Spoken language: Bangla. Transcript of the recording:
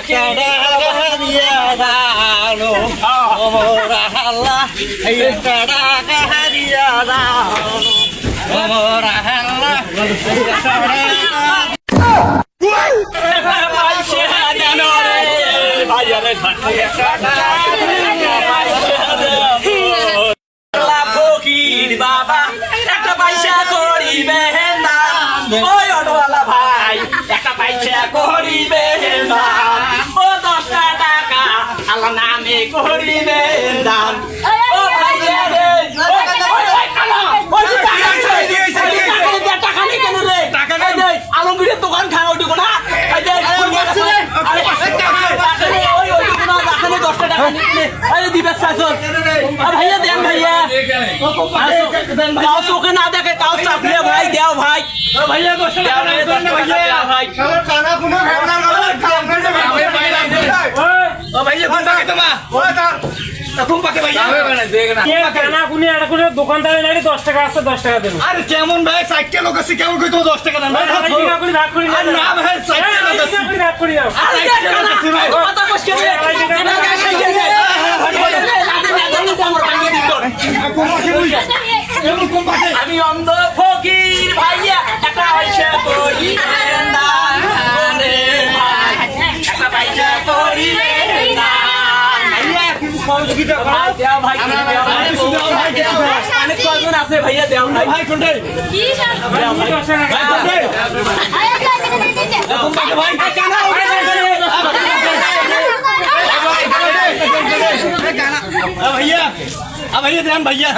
টাকা দিয়া দাও ওমরা আল্লাহ এই টাকা দিয়া দাও ওমরা আল্লাহ বাবা একটা পয়সা করিবে না ওই অটোওয়ালা ভাই একটা পয়সা করিবে না ও 10 টাকা আল্লাহ নামে করিবে দান ও ভাই রে টাকা নেই কেন রে টাকা নেই আলমগীরের দোকান খাওয়া দিব না দিবে ভাইয়া দেন ভাইয়া চোখে না দেখে কাউ চাপলে ভাই দেও ভাই ভাইয়া দোকানদার 10 টাকা আছে 10 টাকা দেবো আরে কেমন ভাই 60 টা লোক আছে কেমন কই তো 10 টাকা দেন ভাই ভাগ করি না ভাই 60 টা লোক আছে ভাগ করি দাও কথা কষ্ট আমি অন্ধ ফকির ভাইয়া একটা পয়সা করি না রে ভাই একটা পয়সা করি না ভাইয়া কিছু সহযোগিতা ভাই দেও ভাই অনেক কজন আছে ভাইয়া দেও ভাই কোনটা কি ভাই কোনটা ভাই কানা ভাইয়া ভাইয়া দেন ভাইয়া